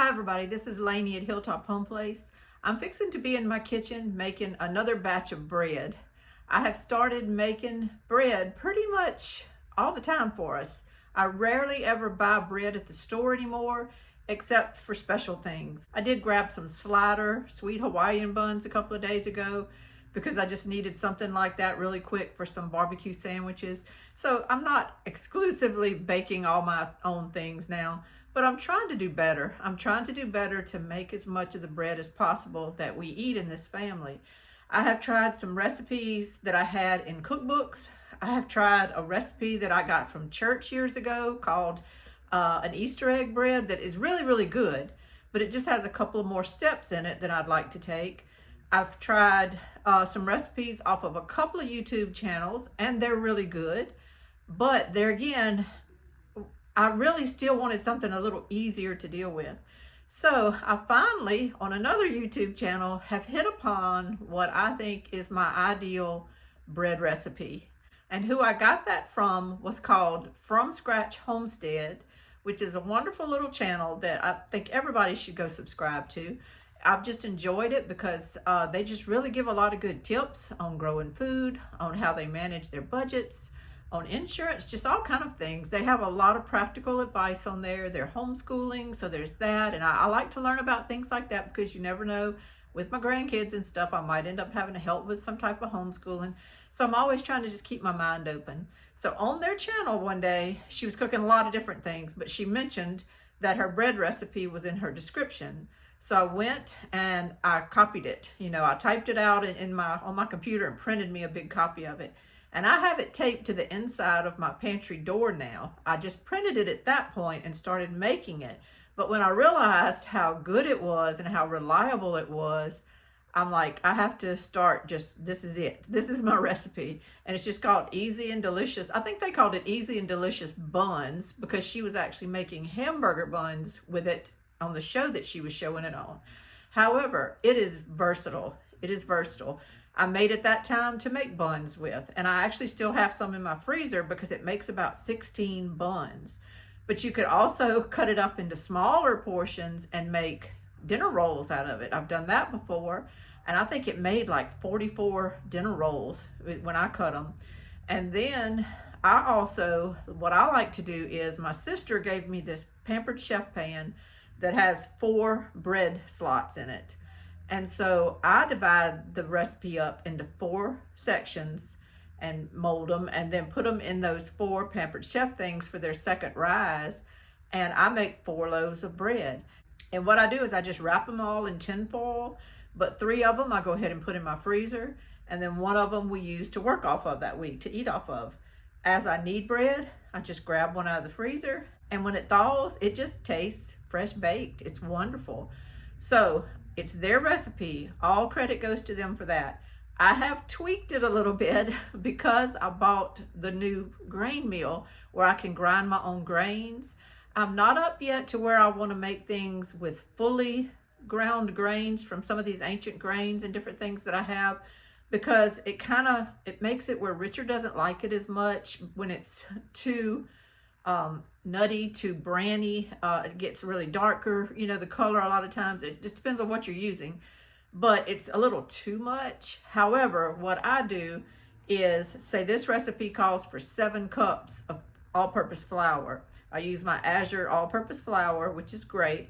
Hi everybody, this is Lainey at Hilltop Home Place. I'm fixing to be in my kitchen making another batch of bread. I have started making bread pretty much all the time for us. I rarely ever buy bread at the store anymore, except for special things. I did grab some slider sweet Hawaiian buns a couple of days ago because I just needed something like that really quick for some barbecue sandwiches. So I'm not exclusively baking all my own things now, but I'm trying to do better. I'm trying to do better to make as much of the bread as possible that we eat in this family. I have tried some recipes that I had in cookbooks. I have tried a recipe that I got from church years ago called an Easter egg bread that is really, really good, but it just has a couple of more steps in it that I'd like to take. I've tried some recipes off of a couple of YouTube channels and they're really good, but there again, I really still wanted something a little easier to deal with. So I finally, on another YouTube channel, have hit upon what I think is my ideal bread recipe. And who I got that from was called From Scratch Farmstead, which is a wonderful little channel that I think everybody should go subscribe to. I've just enjoyed it because they just really give a lot of good tips on growing food, on how they manage their budgets, on insurance, just all kind of things. They have a lot of practical advice on there. They're homeschooling, so there's that. And I like to learn about things like that because you never know, with my grandkids and stuff, I might end up having to help with some type of homeschooling. So I'm always trying to just keep my mind open. So on their channel one day, she was cooking a lot of different things, but she mentioned that her bread recipe was in her description. So I went and I copied it. You know, I typed it out on my computer and printed me a big copy of it. And I have it taped to the inside of my pantry door now. I just printed it at that point and started making it. But when I realized how good it was and how reliable it was, I'm like, I have to start this is it. This is my recipe. And it's just called Easy and Delicious. I think they called it Easy and Delicious Buns because she was actually making hamburger buns with it on the show that she was showing it on. However, it is versatile. It is versatile. I made it that time to make buns with, and I actually still have some in my freezer because it makes about 16 buns. But you could also cut it up into smaller portions and make dinner rolls out of it. I've done that before, and I think it made like 44 dinner rolls when I cut them. And then I also, what I like to do is, my sister gave me this Pampered Chef pan that has 4 bread slots in it. And so I divide the recipe up into 4 sections and mold them and then put them in those 4 Pampered Chef things for their second rise. And I make 4 loaves of bread. And what I do is I just wrap them all in tin foil, but 3 of them I go ahead and put in my freezer. And then 1 of them we use to work off of that week, to eat off of. As I knead bread, I just grab one out of the freezer. And when it thaws, it just tastes fresh baked. It's wonderful. So it's their recipe. All credit goes to them for that. I have tweaked it a little bit because I bought the new grain mill where I can grind my own grains. I'm not up yet to where I want to make things with fully ground grains from some of these ancient grains and different things that I have, because it makes it where Richard doesn't like it as much when it's too nutty, too brandy. It gets really darker, you know, the color a lot of times. It just depends on what you're using, but it's a little too much. However, what I do is, say this recipe calls for 7 cups of all-purpose flour. I use my Azure all-purpose flour, which is great,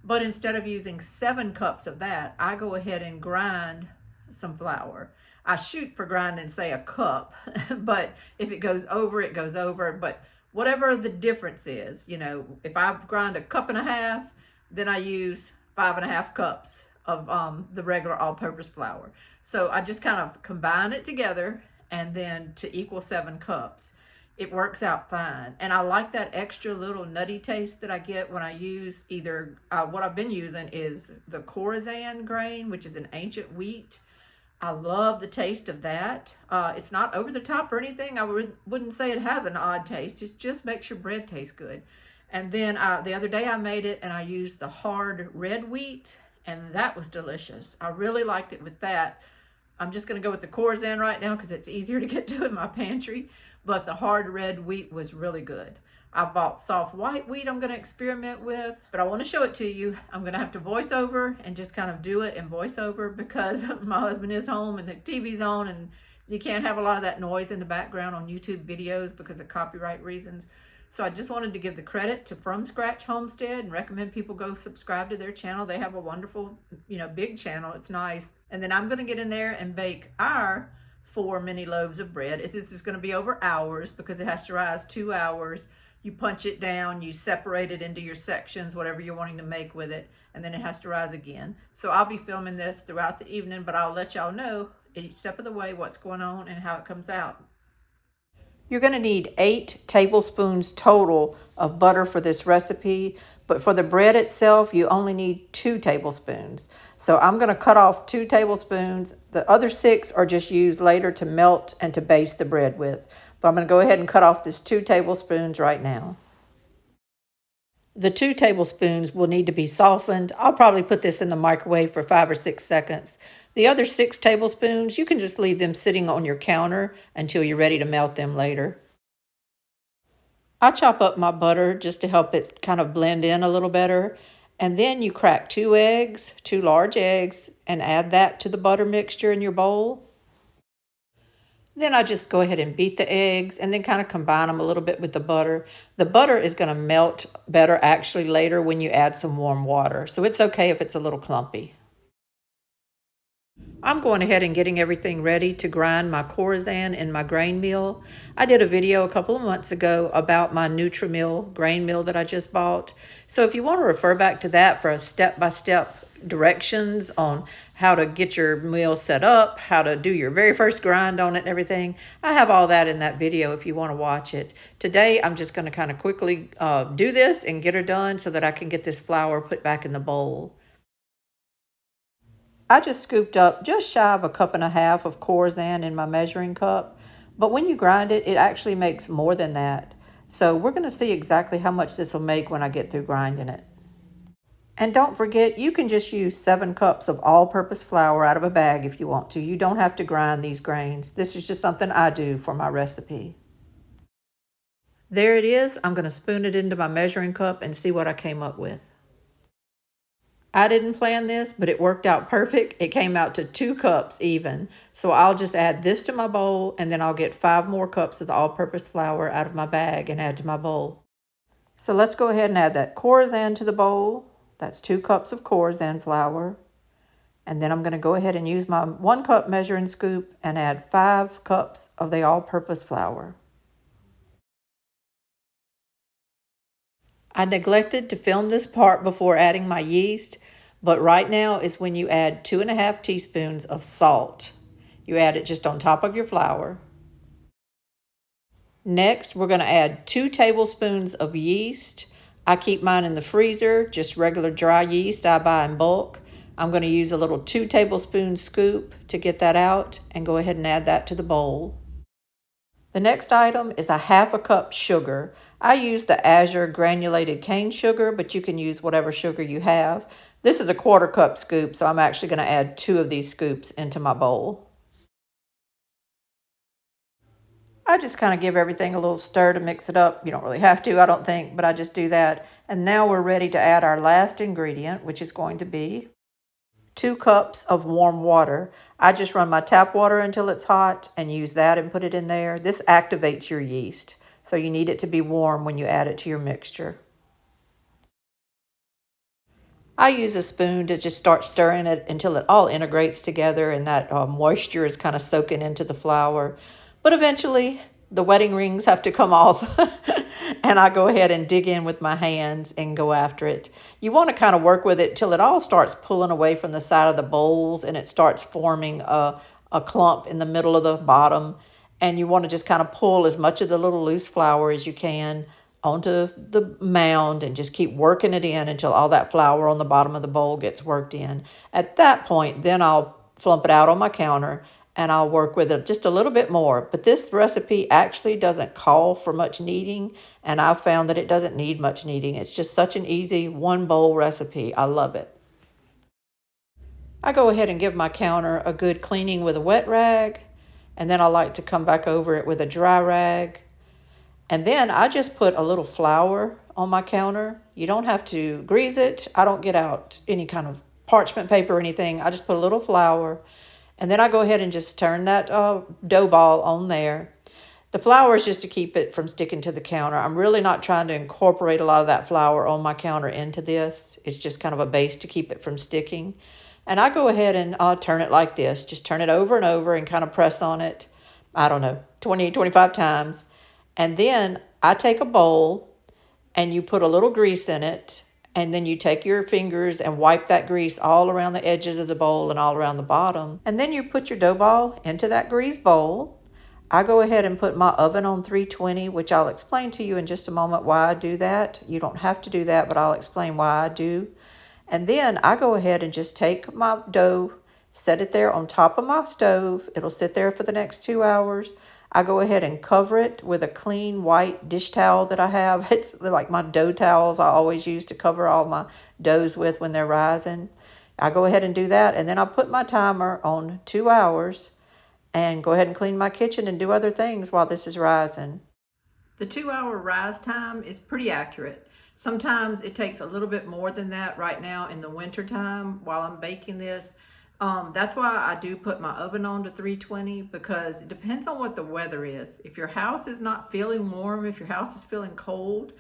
but instead of using 7 cups of that, I go ahead and grind some flour. I shoot for grinding, say, a cup, but if it goes over, it goes over. But whatever the difference is, you know, if I grind a 1.5 cups, then I use 5.5 cups of the regular all-purpose flour. So I just kind of combine it together and then to equal 7 cups. It works out fine. And I like that extra little nutty taste that I get when I use either, what I've been using is the Khorasan grain, which is an ancient wheat. I love the taste of that. It's not over the top or anything. I wouldn't say it has an odd taste. It just makes your bread taste good. And then the other day I made it and I used the hard red wheat, and that was delicious. I really liked it with that. I'm just going to go with the Khorasan right now because it's easier to get to in my pantry, but the hard red wheat was really good. I bought soft white wheat I'm going to experiment with, but I want to show it to you. I'm going to have to voice over and just kind of do it in voiceover because my husband is home and the TV's on and you can't have a lot of that noise in the background on YouTube videos because of copyright reasons. So I just wanted to give the credit to From Scratch Farmstead and recommend people go subscribe to their channel. They have a wonderful, big channel. It's nice. And then I'm going to get in there and bake our 4 mini loaves of bread. This is going to be over hours because it has to rise 2 hours. You punch it down, you separate it into your sections, whatever you're wanting to make with it, and then it has to rise again. So I'll be filming this throughout the evening, but I'll let y'all know each step of the way what's going on and how it comes out. You're going to need 8 tablespoons total of butter for this recipe, but for the bread itself, you only need 2 tablespoons. So I'm going to cut off 2 tablespoons. The other 6 are just used later to melt and to baste the bread with. But I'm going to go ahead and cut off this 2 tablespoons right now. The 2 tablespoons will need to be softened. I'll probably put this in the microwave for 5 or 6 seconds. The other 6 tablespoons, you can just leave them sitting on your counter until you're ready to melt them later. I chop up my butter just to help it kind of blend in a little better. And then you crack 2 eggs, 2 large eggs, and add that to the butter mixture in your bowl. Then I just go ahead and beat the eggs and then kind of combine them a little bit with the butter. The butter is going to melt better actually later when you add some warm water. So it's okay if it's a little clumpy. I'm going ahead and getting everything ready to grind my Khorasan in my grain mill. I did a video a couple of months ago about my Nutri-Mill grain mill that I just bought. So if you want to refer back to that for a step-by-step directions on how to get your mill set up, how to do your very first grind on it and everything, I have all that in that video if you want to watch it. Today, I'm just going to kind of quickly do this and get her done so that I can get this flour put back in the bowl. I just scooped up just shy of 1.5 cups of Khorasan in my measuring cup. But when you grind it, it actually makes more than that. So we're going to see exactly how much this will make when I get through grinding it. And don't forget, you can just use 7 cups of all-purpose flour out of a bag if you want to. You don't have to grind these grains. This is just something I do for my recipe. There it is. I'm going to spoon it into my measuring cup and see what I came up with. I didn't plan this, but it worked out perfect. It came out to 2 cups even. So I'll just add this to my bowl and then I'll get 5 more cups of the all-purpose flour out of my bag and add to my bowl. So let's go ahead and add that Khorasan to the bowl. That's 2 cups of Khorasan flour. And then I'm going to go ahead and use my 1 cup measuring scoop and add 5 cups of the all-purpose flour. I neglected to film this part before adding my yeast, but right now is when you add 2.5 teaspoons of salt. You add it just on top of your flour. Next, we're going to add 2 tablespoons of yeast. I keep mine in the freezer, just regular dry yeast I buy in bulk. I'm going to use a little 2 tablespoon scoop to get that out and go ahead and add that to the bowl. The next item is 1/2 cup sugar. I use the Azure granulated cane sugar, but you can use whatever sugar you have. This is a 1/4 cup scoop, so I'm actually going to add 2 of these scoops into my bowl. I just kind of give everything a little stir to mix it up. You don't really have to, I don't think, but I just do that. And now we're ready to add our last ingredient, which is going to be 2 cups of warm water. I just run my tap water until it's hot and use that and put it in there. This activates your yeast, so you need it to be warm when you add it to your mixture. I use a spoon to just start stirring it until it all integrates together and that moisture is kind of soaking into the flour. But eventually, the wedding rings have to come off and I go ahead and dig in with my hands and go after it. You want to kind of work with it till it all starts pulling away from the side of the bowls and it starts forming a clump in the middle of the bottom. And you want to just kind of pull as much of the little loose flour as you can onto the mound and just keep working it in until all that flour on the bottom of the bowl gets worked in. At that point, then I'll flump it out on my counter and I'll work with it just a little bit more. But this recipe actually doesn't call for much kneading, and I've found that it doesn't need much kneading. It's just such an easy 1 bowl recipe. I love it. I go ahead and give my counter a good cleaning with a wet rag, and then I like to come back over it with a dry rag. And then I just put a little flour on my counter. You don't have to grease it. I don't get out any kind of parchment paper or anything. I just put a little flour. And then I go ahead and just turn that dough ball on there. The flour is just to keep it from sticking to the counter. I'm really not trying to incorporate a lot of that flour on my counter into this. It's just kind of a base to keep it from sticking. And I go ahead and turn it like this. Just turn it over and over and kind of press on it, I don't know, 20, 25 times. And then I take a bowl and you put a little grease in it. And then you take your fingers and wipe that grease all around the edges of the bowl and all around the bottom. And then you put your dough ball into that grease bowl. I go ahead and put my oven on 320, which I'll explain to you in just a moment why I do that. You don't have to do that, but I'll explain why I do. And then I go ahead and just take my dough, set it there on top of my stove. It'll sit there for the next 2 hours. I go ahead and cover it with a clean white dish towel that I have. It's like my dough towels I always use to cover all my doughs with when they're rising. I go ahead and do that, and then I put my timer on 2 hours and go ahead and clean my kitchen and do other things while this is rising. The 2 hour rise time is pretty accurate. Sometimes it takes a little bit more than that right now in the winter time while I'm baking this. That's why I do put my oven on to 320, because it depends on what the weather is. If your house is not feeling warm, if your house is feeling cold,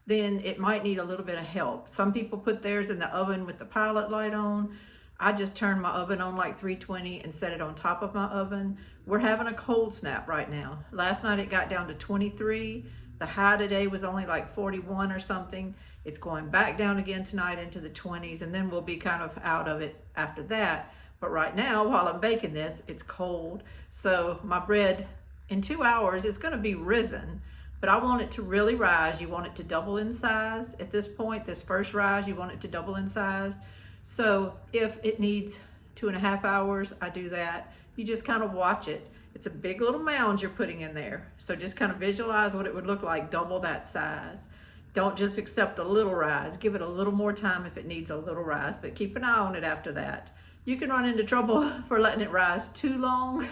then it might need a little bit of help. Some people put theirs in the oven with the pilot light on. I just turn my oven on like 320 and set it on top of my oven. We're having a cold snap right now. Last night it got down to 23. The high today was only like 41 or something. It's going back down again tonight into the 20s, and then we'll be kind of out of it after that. But right now, while I'm baking this, it's cold. So my bread in 2 hours is going to be risen, but I want it to really rise. You want it to double in size. At this point, this first rise, you want it to double in size. So if it needs 2.5 hours, I do that. You just kind of watch it. It's a big little mound you're putting in there. So just kind of visualize what it would look like, double that size. Don't just accept a little rise. Give it a little more time if it needs a little rise, but keep an eye on it after that. You can run into trouble for letting it rise too long,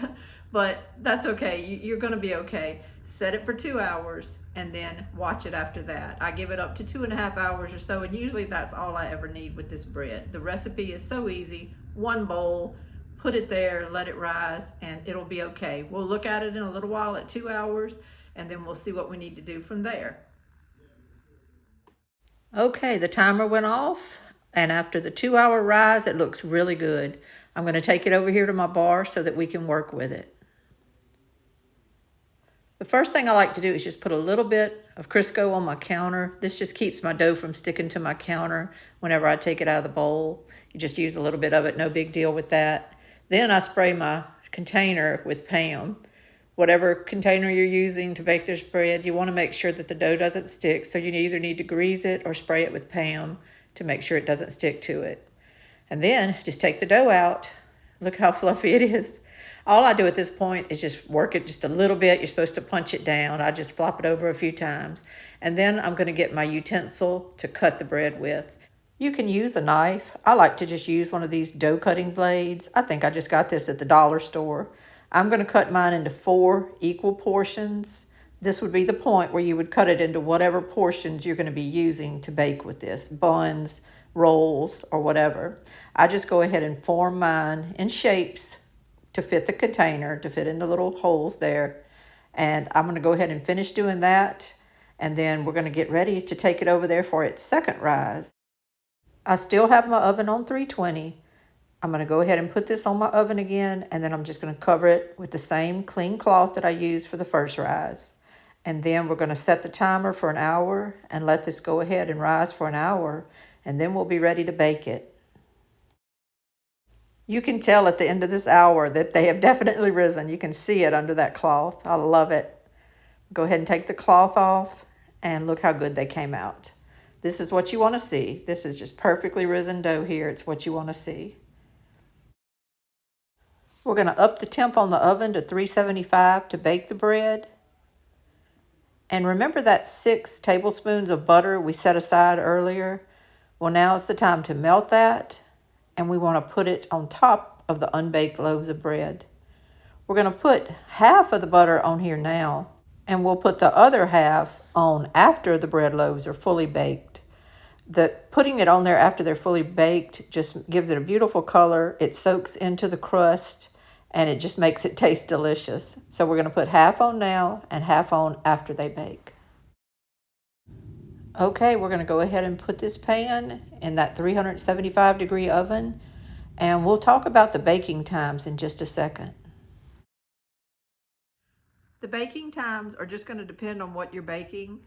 but that's okay. You're gonna be okay. Set it for 2 hours and then watch it after that. I give it up to 2.5 hours or so, and usually that's all I ever need with this bread. The recipe is so easy. One bowl, put it there, let it rise, and it'll be okay. We'll look at it in a little while at 2 hours, and then we'll see what we need to do from there. Okay, the timer went off, and after the 2 hour rise, it looks really good. I'm going to take it over here to my bar so that we can work with it. The first thing I like to do is just put a little bit of Crisco on my counter. This just keeps my dough from sticking to my counter whenever I take it out of the bowl. You just use a little bit of it, no big deal with that. Then I spray my container with Pam. Whatever container you're using to bake this bread, you want to make sure that the dough doesn't stick. So you either need to grease it or spray it with Pam to make sure it doesn't stick to it. And then just take the dough out. Look how fluffy it is. All I do at this point is just work it just a little bit. You're supposed to punch it down. I just flop it over a few times. And then I'm going to get my utensil to cut the bread with. You can use a knife. I like to just use one of these dough cutting blades. I think I just got this at the dollar store. I'm going to cut mine into 4 equal portions. This would be the point where you would cut it into whatever portions you're going to be using to bake with this. Buns, rolls, or whatever. I just go ahead and form mine in shapes to fit the container, to fit in the little holes there. And I'm going to go ahead and finish doing that. And then we're going to get ready to take it over there for its second rise. I still have my oven on 320. I'm going to go ahead and put this on my oven again, and then I'm just going to cover it with the same clean cloth that I used for the first rise. And then we're going to set the timer for an hour and let this go ahead and rise for an hour, and then we'll be ready to bake it. You can tell at the end of this hour that they have definitely risen. You can see it under that cloth. I love it. Go ahead and take the cloth off, and look how good they came out. This is what you want to see. This is just perfectly risen dough here. It's what you want to see. We're going to up the temp on the oven to 375 to bake the bread. And remember that 6 tablespoons of butter we set aside earlier? Well, now it's the time to melt that, and we want to put it on top of the unbaked loaves of bread. We're going to put half of the butter on here now, And we'll put the other half on after the bread loaves are fully baked. Putting it on there after they're fully baked just gives it a beautiful color. It soaks into the crust and it just makes it taste delicious. So we're going to put half on now and half on after they bake. Okay, we're going to go ahead and put this pan in that 375-degree oven, and we'll talk about the baking times in just a second. The baking times are just going to depend on what you're baking.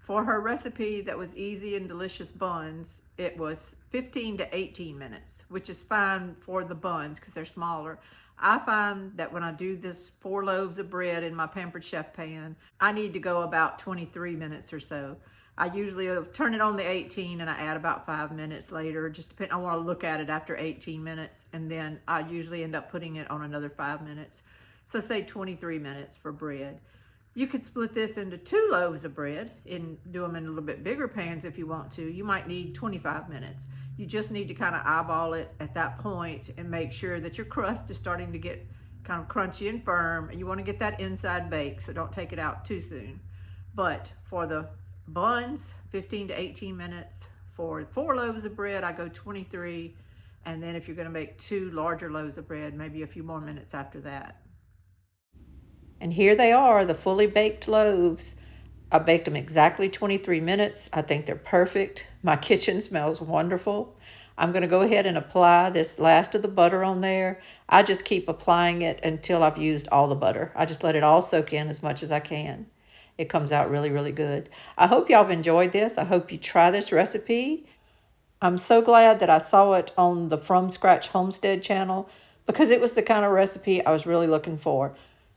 For her recipe that was easy and delicious buns, it was 15 to 18 minutes, which is fine for the buns because they're smaller. I find that when I do this 4 loaves of bread in my Pampered Chef pan, I need to go about 23 minutes or so. I usually turn it on the 18 and I add about 5 minutes later. Just depend. I want to look at it after 18 minutes, and then I usually end up putting it on another 5 minutes. So say 23 minutes for bread. You could split this into 2 loaves of bread and do them in a little bit bigger pans if you want to. You might need 25 minutes. You just need to kind of eyeball it at that point and make sure that your crust is starting to get kind of crunchy and firm. And you want to get that inside baked, so don't take it out too soon. But for the buns, 15 to 18 minutes. For 4 loaves of bread, I go 23. And then if you're going to make 2 larger loaves of bread, maybe a few more minutes after that. And here they are, the fully baked loaves. I baked them exactly 23 minutes. I think they're perfect. My kitchen smells wonderful. I'm going to go ahead and apply this last of the butter on there. I just keep applying it until I've used all the butter. I just let it all soak in as much as I can. It comes out really, really good. I hope y'all have enjoyed this. I hope you try this recipe. I'm so glad that I saw it on the From Scratch Homestead channel because it was the kind of recipe I was really looking for.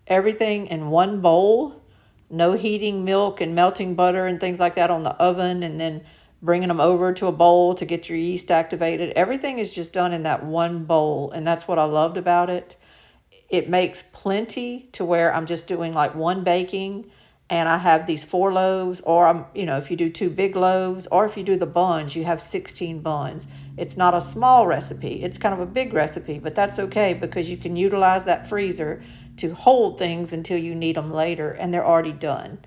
Everything in one bowl, no heating milk and melting butter and things like that on the oven and then bringing them over to a bowl to get your yeast activated. Everything is just done in that one bowl, and that's what I loved about it. It makes plenty to where I'm just doing like 1 baking and I have these 4 loaves, or if you do 2 big loaves, or if you do the buns, you have 16 buns. It's not a small recipe. It's kind of a big recipe, but that's okay because you can utilize that freezer to hold things until you need them later, and they're already done.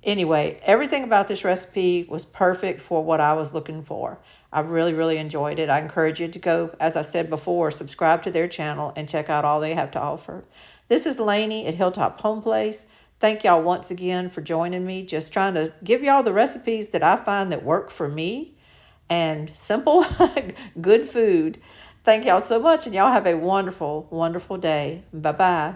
Anyway, everything about this recipe was perfect for what I was looking for. I really, really enjoyed it. I encourage you to go, as I said before, subscribe to their channel and check out all they have to offer. This is Lainey at Hilltop Home Place. Thank y'all once again for joining me. Just trying to give y'all the recipes that I find that work for me, and simple, good food. Thank y'all so much, and y'all have a wonderful, wonderful day. Bye-bye.